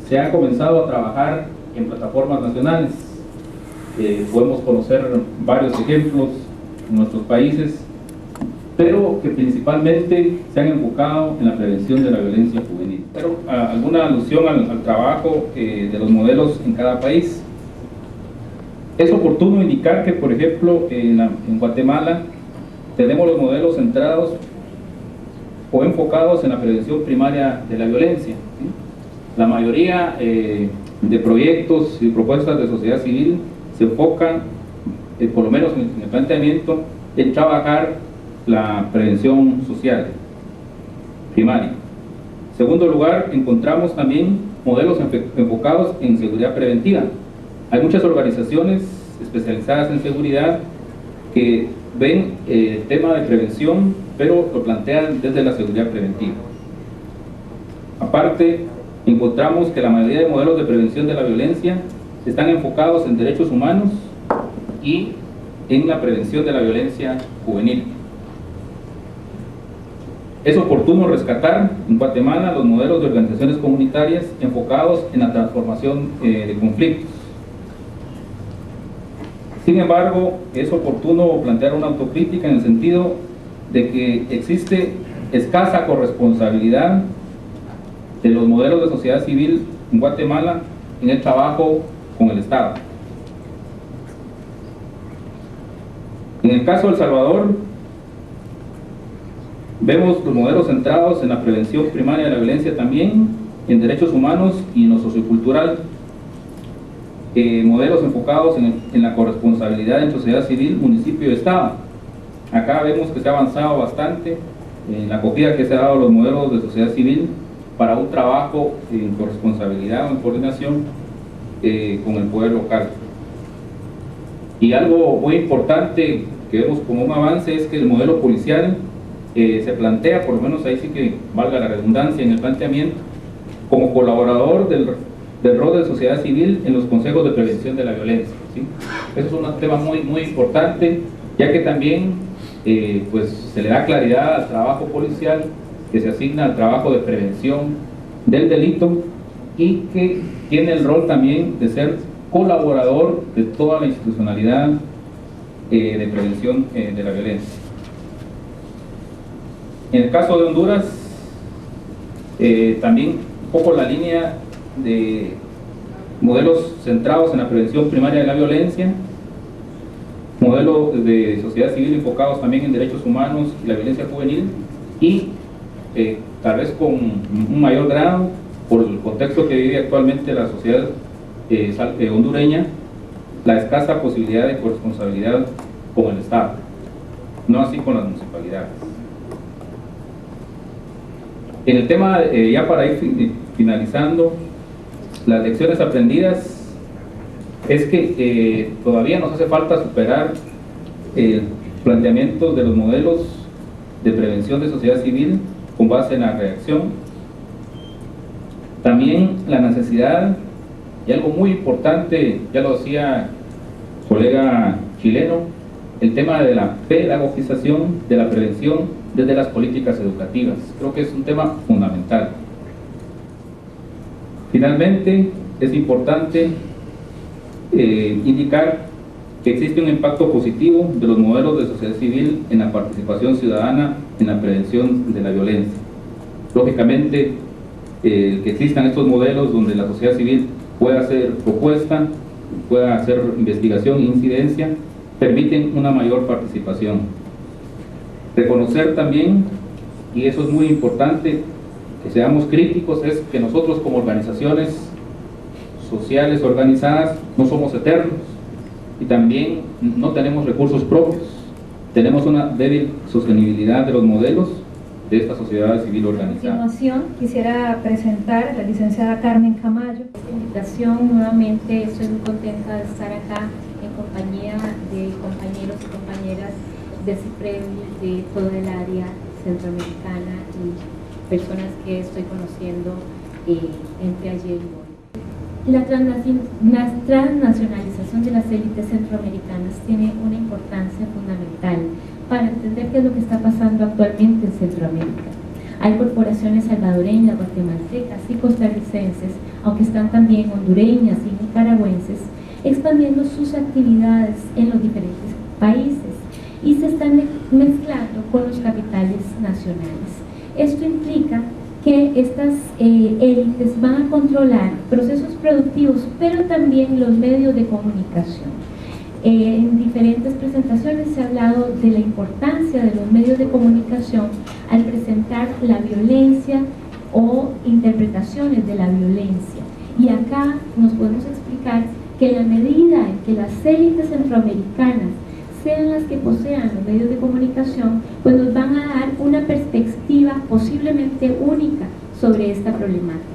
Se ha comenzado a trabajar en plataformas nacionales. Podemos conocer varios ejemplos en nuestros países, pero que principalmente se han enfocado en la prevención de la violencia juvenil. Pero alguna alusión al trabajo de los modelos en cada país. Es oportuno indicar que, por ejemplo, en Guatemala tenemos los modelos centrados o enfocados en la prevención primaria de la violencia, ¿sí? La mayoría de proyectos y propuestas de sociedad civil se enfocan, por lo menos en el planteamiento, en trabajar la prevención social primaria. En segundo lugar, encontramos también modelos enfocados en seguridad preventiva. Hay muchas organizaciones especializadas en seguridad que ven el tema de prevención, pero lo plantean desde la seguridad preventiva. Aparte, encontramos que la mayoría de modelos de prevención de la violencia están enfocados en derechos humanos y en la prevención de la violencia juvenil. Es oportuno rescatar en Guatemala los modelos de organizaciones comunitarias enfocados en la transformación de conflictos. Sin embargo, es oportuno plantear una autocrítica en el sentido de que existe escasa corresponsabilidad de los modelos de sociedad civil en Guatemala en el trabajo con el Estado. En el caso de El Salvador, vemos los modelos centrados en la prevención primaria de la violencia también, en derechos humanos y en lo sociocultural. Modelos enfocados en la corresponsabilidad en sociedad civil, municipio y Estado. Acá vemos que se ha avanzado bastante en la acogida que se ha dado a los modelos de sociedad civil para un trabajo en corresponsabilidad o en coordinación con el poder local. Y algo muy importante que vemos como un avance es que el modelo policial se plantea, por lo menos ahí sí que valga la redundancia en el planteamiento, como colaborador del rol de sociedad civil en los consejos de prevención de la violencia, ¿sí? Eso es un tema muy importante, ya que también pues se le da claridad al trabajo policial que se asigna al trabajo de prevención del delito y que tiene el rol también de ser colaborador de toda la institucionalidad de prevención de la violencia. En el caso de Honduras, también un poco la línea de modelos centrados en la prevención primaria de la violencia, modelos de sociedad civil enfocados también en derechos humanos y la violencia juvenil, y tal vez con un mayor grado, por el contexto que vive actualmente la sociedad hondureña, la escasa posibilidad de corresponsabilidad con el Estado, no así con las municipalidades. En el tema, ya para ir finalizando, las lecciones aprendidas es que todavía nos hace falta superar planteamientos de los modelos de prevención de sociedad civil con base en la reacción. También la necesidad, y algo muy importante, ya lo decía el colega chileno, el tema de la pedagogización de la prevención desde las políticas educativas. Creo que es un tema fundamental. Finalmente, es importante indicar que existe un impacto positivo de los modelos de sociedad civil en la participación ciudadana en la prevención de la violencia. Lógicamente, que existan estos modelos donde la sociedad civil pueda hacer propuesta, pueda hacer investigación e incidencia, permiten una mayor participación. Reconocer también, y eso es muy importante, que seamos críticos, es que nosotros como organizaciones sociales organizadas no somos eternos y también no tenemos recursos propios. Tenemos una débil sostenibilidad de los modelos de esta sociedad civil organizada. A continuación quisiera presentar a la licenciada Carmen Camayo. Esta invitación, nuevamente estoy muy contenta de estar acá en compañía de compañeros y compañeras de CIPREVI, de toda el área centroamericana y personas que estoy conociendo entre ayer y hoy. La transnacionalización de las élites centroamericanas tiene una importancia fundamental para entender qué es lo que está pasando actualmente en Centroamérica. Hay corporaciones salvadoreñas, guatemaltecas y costarricenses, aunque están también hondureñas y nicaragüenses, expandiendo sus actividades en los diferentes países y se están mezclando con los capitales nacionales. Esto implica que estas élites van a controlar procesos productivos, pero también los medios de comunicación. En diferentes presentaciones se ha hablado de la importancia de los medios de comunicación al presentar la violencia o interpretaciones de la violencia. Y acá nos podemos explicar que en la medida en que las élites centroamericanas sean las que posean los medios de comunicación, pues nos van a dar una perspectiva posiblemente única sobre esta problemática.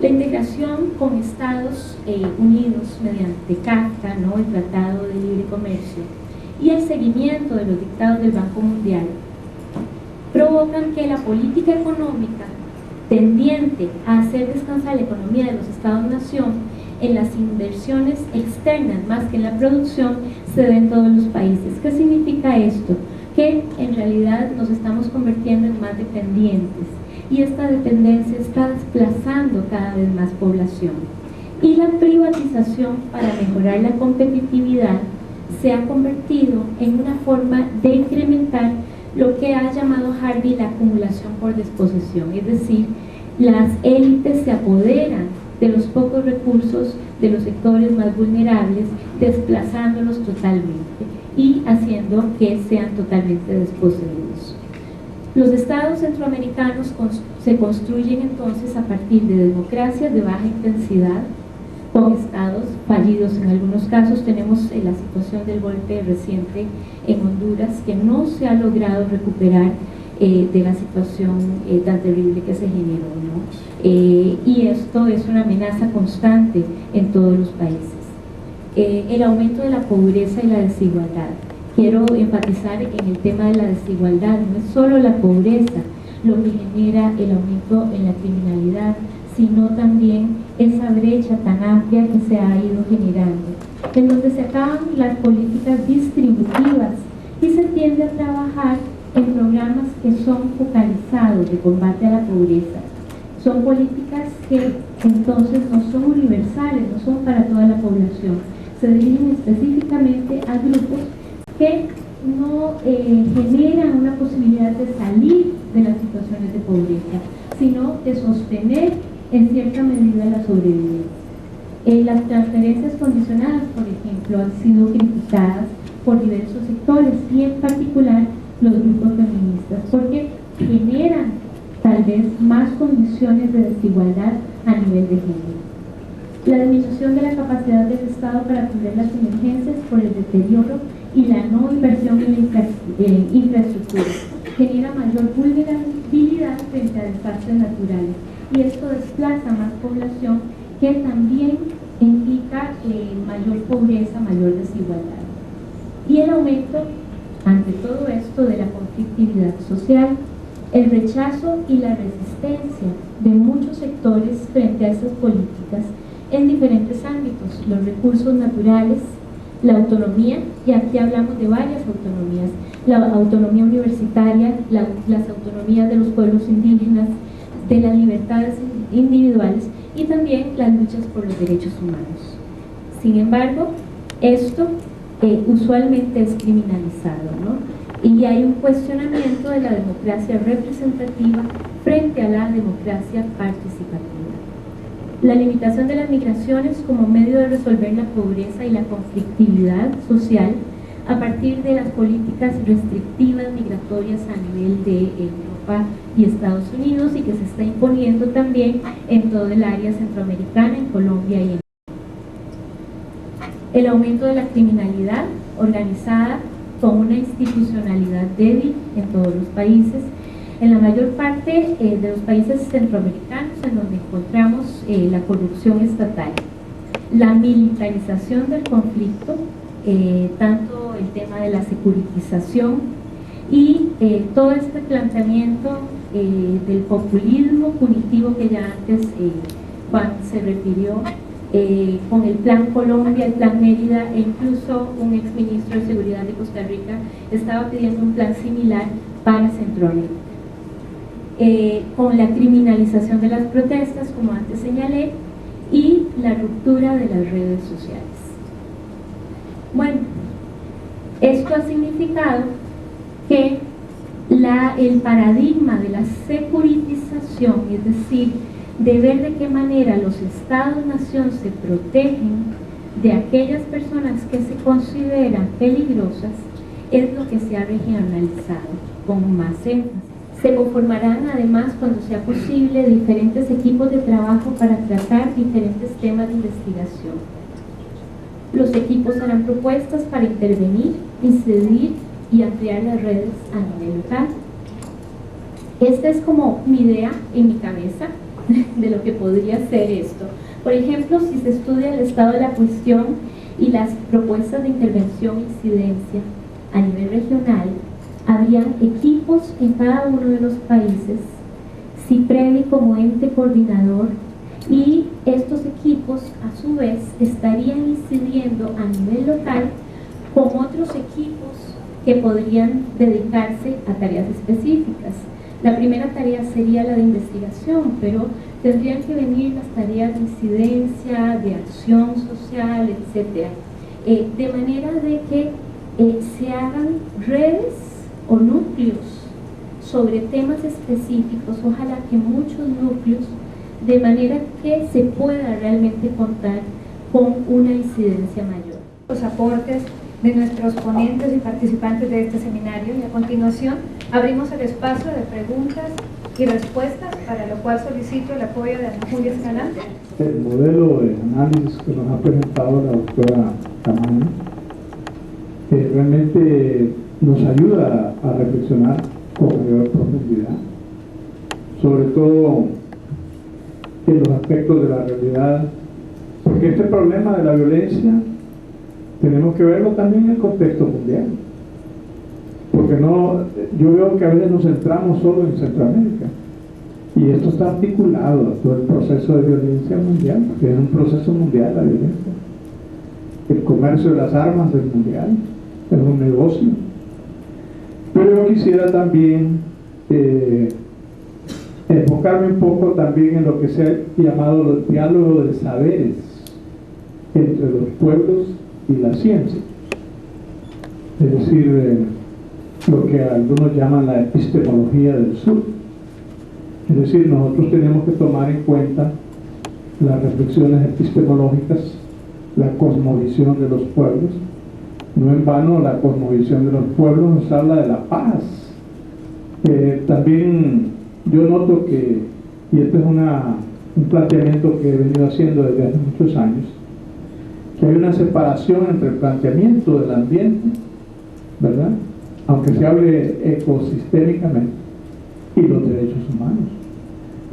La integración con Estados Unidos mediante CAFTA, el Tratado de Libre Comercio, y el seguimiento de los dictados del Banco Mundial provocan que la política económica tendiente a hacer descansar la economía de los Estados-nación en las inversiones externas más que en la producción se ve en todos los países. ¿Qué significa esto? Que en realidad nos estamos convirtiendo en más dependientes y esta dependencia está desplazando cada vez más población. Y la privatización para mejorar la competitividad se ha convertido en una forma de incrementar lo que ha llamado Harvey la acumulación por desposesión, es decir, las élites se apoderan de los pocos recursos de los sectores más vulnerables, desplazándolos totalmente y haciendo que sean totalmente desposeídos. Los estados centroamericanos se construyen entonces a partir de democracias de baja intensidad, con estados fallidos en algunos casos. Tenemos la situación del golpe reciente en Honduras, que no se ha logrado recuperar de la situación tan terrible que se generó, y esto es una amenaza constante en todos los países. El aumento de la pobreza y la desigualdad. Quiero enfatizar en el tema de la desigualdad. No es solo la pobreza lo que genera el aumento en la criminalidad, sino también esa brecha tan amplia que se ha ido generando, en donde se acaban las políticas distributivas y se tiende a trabajar en programas que son focalizados de combate a la pobreza. Son políticas que entonces no son universales, no son para toda la población, se dirigen específicamente a grupos que no generan una posibilidad de salir de las situaciones de pobreza, sino de sostener en cierta medida la sobrevivencia. Las transferencias condicionadas, por ejemplo, han sido criticadas por diversos sectores y en particular los grupos feministas, porque generan tal vez más condiciones de desigualdad a nivel de género. La disminución de la capacidad del Estado para atender las emergencias por el deterioro y la no inversión en infraestructura genera mayor vulnerabilidad frente a desastres naturales, y esto desplaza más población, que también implica mayor pobreza, mayor desigualdad. Y el aumento, ante todo esto, de la conflictividad social, el rechazo y la resistencia de muchos sectores frente a estas políticas en diferentes ámbitos: los recursos naturales, la autonomía, y aquí hablamos de varias autonomías: la autonomía universitaria, las autonomías de los pueblos indígenas, de las libertades individuales y también las luchas por los derechos humanos. Sin embargo, esto usualmente es criminalizado, y hay un cuestionamiento de la democracia representativa frente a la democracia participativa. La limitación de las migraciones como medio de resolver la pobreza y la conflictividad social a partir de las políticas restrictivas migratorias a nivel de Europa y Estados Unidos, y que se está imponiendo también en todo el área centroamericana, en Colombia y en el aumento de la criminalidad organizada con una institucionalidad débil en todos los países, en la mayor parte de los países centroamericanos, en donde encontramos la corrupción estatal, la militarización del conflicto, tanto el tema de la securitización y todo este planteamiento del populismo punitivo que ya antes Juan se refirió, con el Plan Colombia, el Plan Mérida, e incluso un exministro de Seguridad de Costa Rica estaba pidiendo un plan similar para Centroamérica. con la criminalización de las protestas, como antes señalé, y la ruptura de las redes sociales. Bueno, esto ha significado que el paradigma de la securitización, es decir, de ver de qué manera los estados-nación se protegen de aquellas personas que se consideran peligrosas, es lo que se ha regionalizado con más énfasis. Se conformarán además, cuando sea posible, diferentes equipos de trabajo para tratar diferentes temas de investigación. Los equipos harán propuestas para intervenir, incidir y ampliar las redes a nivel local. Esta es como mi idea en mi cabeza de lo que podría ser esto. Por ejemplo, si se estudia el estado de la cuestión y las propuestas de intervención e incidencia a nivel regional, habrían equipos en cada uno de los países, CIPREVI como ente coordinador, y estos equipos a su vez estarían incidiendo a nivel local con otros equipos que podrían dedicarse a tareas específicas. La primera tarea sería la de investigación, pero tendrían que venir las tareas de incidencia, de acción social, etc. De manera de que se hagan redes o núcleos sobre temas específicos, ojalá que muchos núcleos, de manera que se pueda realmente contar con una incidencia mayor. Los aportes de nuestros ponentes y participantes de este seminario, y a continuación abrimos el espacio de preguntas y respuestas, para lo cual solicito el apoyo de Ana Julia Escalante. El modelo de análisis que nos ha presentado la doctora Camaño realmente nos ayuda a reflexionar con mayor profundidad, sobre todo en los aspectos de la realidad, porque este problema de la violencia tenemos que verlo también en el contexto mundial, porque yo veo que a veces nos centramos solo en Centroamérica, y esto está articulado a todo el proceso de violencia mundial, porque es un proceso mundial la violencia. El comercio de las armas es mundial, es un negocio. Pero yo quisiera también enfocarme un poco también en lo que se ha llamado el diálogo de saberes entre los pueblos y la ciencia, es decir, lo que algunos llaman la epistemología del sur. Es decir, nosotros tenemos que tomar en cuenta las reflexiones epistemológicas, la cosmovisión de los pueblos. No en vano la cosmovisión de los pueblos nos habla de la paz. También yo noto que, y este es un planteamiento que he venido haciendo desde hace muchos años, que hay una separación entre el planteamiento del ambiente, ¿verdad?, aunque se hable ecosistémicamente, y los derechos humanos.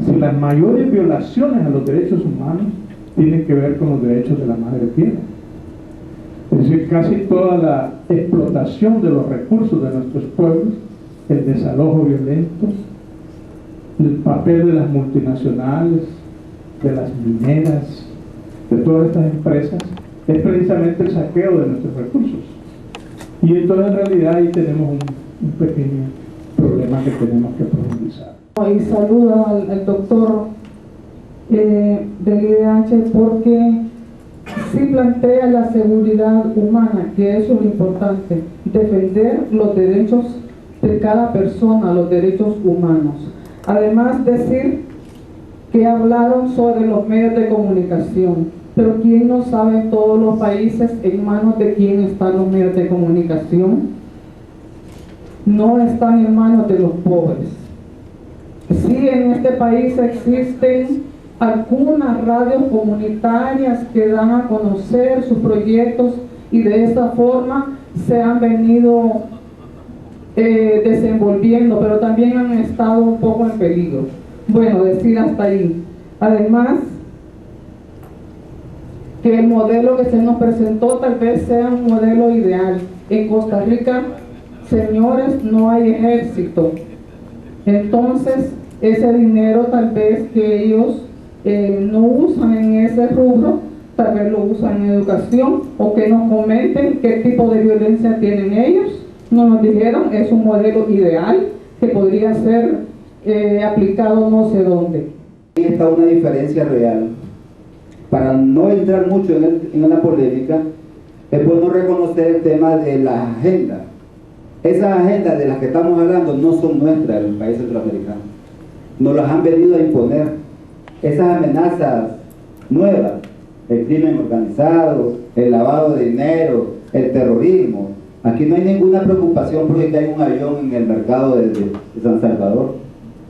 Si las mayores violaciones a los derechos humanos tienen que ver con los derechos de la madre tierra, es decir, casi toda la explotación de los recursos de nuestros pueblos, el desalojo violento, el papel de las multinacionales, de las mineras, de todas estas empresas, es precisamente el saqueo de nuestros recursos. Y entonces en realidad ahí tenemos un pequeño problema que tenemos que profundizar. Y saludo al doctor del IDH, porque sí plantea la seguridad humana, que eso es lo importante, defender los derechos de cada persona, los derechos humanos. Además, decir que hablaron sobre los medios de comunicación, pero ¿quién no sabe en todos los países en manos de quién están los medios de comunicación? No están en manos de los pobres. Sí, en este país existen algunas radios comunitarias que dan a conocer sus proyectos, y de esa forma se han venido desenvolviendo, pero también han estado un poco en peligro. Bueno, decir hasta ahí. Además, que el modelo que se nos presentó tal vez sea un modelo ideal. En Costa Rica, señores, no hay ejército. Entonces, ese dinero tal vez que ellos no usan en ese rubro, tal vez lo usan en educación, o que nos comenten qué tipo de violencia tienen ellos. No nos dijeron, es un modelo ideal que podría ser aplicado no sé dónde. Ahí está una diferencia real. Para no entrar mucho en la polémica, es bueno reconocer el tema de las agendas. Esas agendas de las que estamos hablando no son nuestras en el país centroamericano. Nos las han venido a imponer. Esas amenazas nuevas, el crimen organizado, el lavado de dinero, el terrorismo. Aquí no hay ninguna preocupación porque hay un avión en el mercado de San Salvador,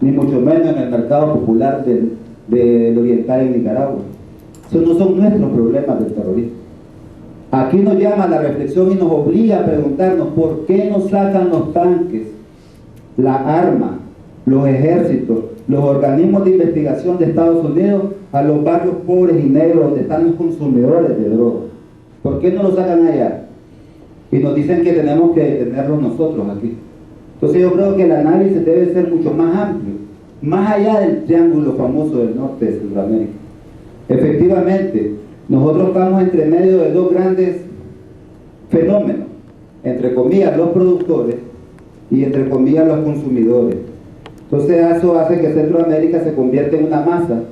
ni mucho menos en el mercado popular del oriental en Nicaragua. Esos no son nuestros problemas del terrorismo. Aquí nos llama a la reflexión y nos obliga a preguntarnos por qué nos sacan los tanques, la arma, los ejércitos, los organismos de investigación de Estados Unidos a los barrios pobres y negros donde están los consumidores de drogas. ¿Por qué no lo sacan allá? Y nos dicen que tenemos que detenerlos nosotros aquí. Entonces yo creo que el análisis debe ser mucho más amplio, más allá del triángulo famoso del norte de Centroamérica. Efectivamente, nosotros estamos entre medio de dos grandes fenómenos, entre comillas los productores y entre comillas los consumidores. Entonces eso hace que Centroamérica se convierta en una masa,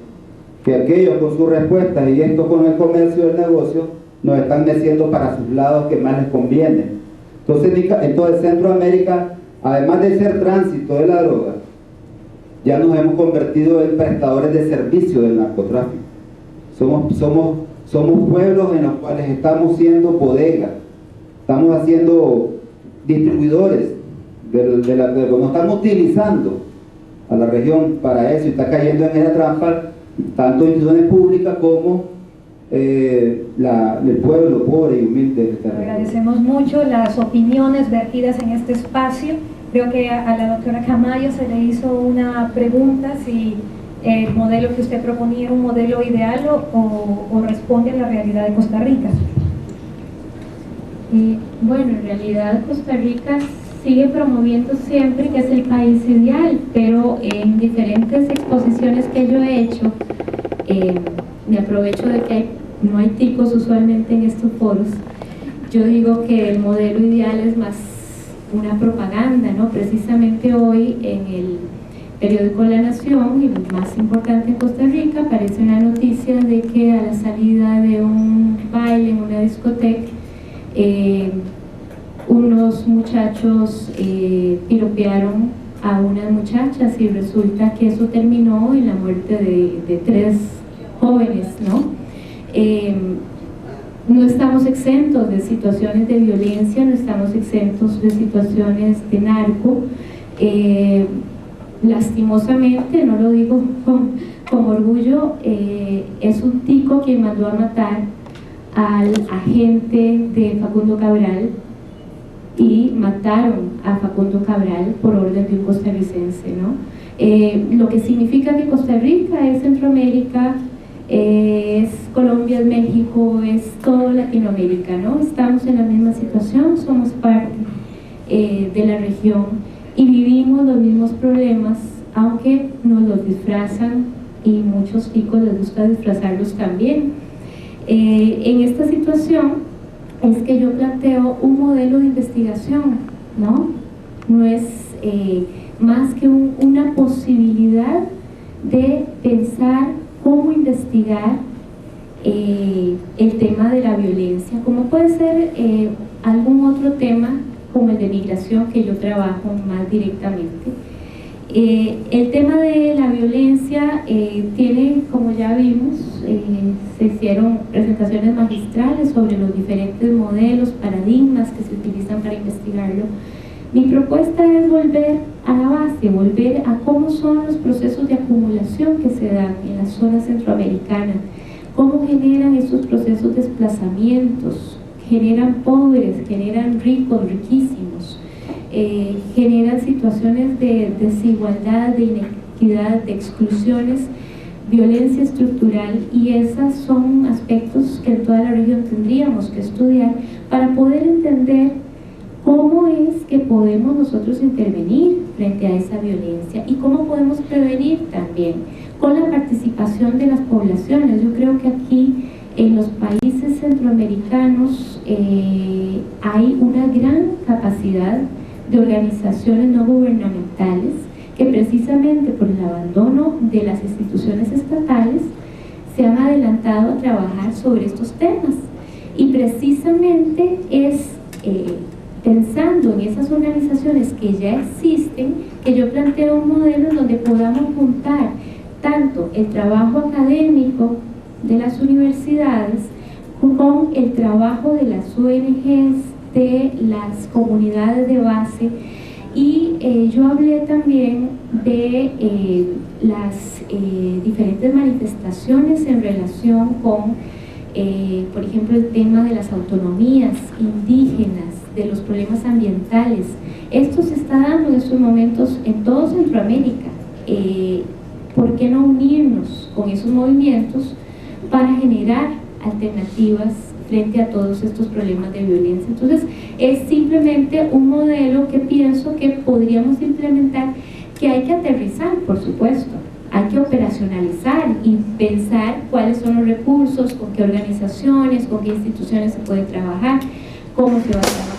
que aquellos con sus respuestas y esto con el comercio y el negocio nos están meciendo para sus lados que más les conviene. Entonces Centroamérica, además de ser tránsito de la droga, ya nos hemos convertido en prestadores de servicio del narcotráfico. Somos pueblos en los cuales estamos siendo bodegas, estamos haciendo distribuidores, nos estamos utilizando a la región para eso y está cayendo en esa trampa tanto instituciones públicas como el pueblo pobre y humilde de esta región. Agradecemos mucho las opiniones vertidas en este espacio. Creo que a la doctora Camayo se le hizo una pregunta si el modelo que usted proponía era un modelo ideal o responde a la realidad de Costa Rica. Bueno, en realidad Costa Rica sigue promoviendo siempre que es el país ideal, pero en diferentes exposiciones que yo he hecho, me aprovecho de que no hay ticos usualmente en estos foros, yo digo que el modelo ideal es más una propaganda, ¿no? Precisamente hoy en el periódico La Nación, y lo más importante en Costa Rica, aparece una noticia de que a la salida de un baile en una discoteca, unos muchachos piropearon a unas muchachas y resulta que eso terminó en la muerte de 3 jóvenes, ¿no? No estamos exentos de situaciones de violencia, no estamos exentos de situaciones de narco. Lastimosamente, no lo digo con orgullo, es un tico quien mandó a matar al agente de Facundo Cabral y mataron a Facundo Cabral por orden de un costarricense, ¿no? Lo que significa que Costa Rica es Centroamérica, es Colombia, es México, es toda Latinoamérica, ¿no? Estamos en la misma situación, somos parte de la región y vivimos los mismos problemas, aunque nos los disfrazan y muchos ticos les gusta disfrazarlos también. En esta situación es que yo planteo un modelo de investigación, ¿no? No es más que una posibilidad de pensar cómo investigar el tema de la violencia, como puede ser algún otro tema como el de migración que yo trabajo más directamente. El tema de la violencia tiene, como ya vimos, se hicieron presentaciones magistrales sobre los diferentes modelos, paradigmas que se utilizan para investigarlo. Mi propuesta es volver a la base, volver a cómo son los procesos de acumulación que se dan en la zona centroamericana, cómo generan esos procesos de desplazamientos, generan pobres, generan ricos, riquísimos, generan situaciones de desigualdad, de inequidad, de exclusiones, violencia estructural, y esos son aspectos que en toda la región tendríamos que estudiar para poder entender cómo es que podemos nosotros intervenir frente a esa violencia y cómo podemos prevenir también con la participación de las poblaciones. Yo creo que aquí en los países centroamericanos hay una gran capacidad de organizaciones no gubernamentales que precisamente por el abandono de las instituciones estatales se han adelantado a trabajar sobre estos temas, y precisamente es pensando en esas organizaciones que ya existen que yo planteo un modelo en donde podamos juntar tanto el trabajo académico de las universidades con el trabajo de las ONGs, de las comunidades de base. Y yo hablé también de las diferentes manifestaciones en relación con, por ejemplo, el tema de las autonomías indígenas, de los problemas ambientales. Esto se está dando en estos momentos en toda Centroamérica. ¿Por qué no unirnos con esos movimientos para generar alternativas frente a todos estos problemas de violencia? Entonces, es simplemente un modelo que pienso que podríamos implementar, que hay que aterrizar, por supuesto, hay que operacionalizar y pensar cuáles son los recursos, con qué organizaciones, con qué instituciones se puede trabajar, cómo se va a trabajar.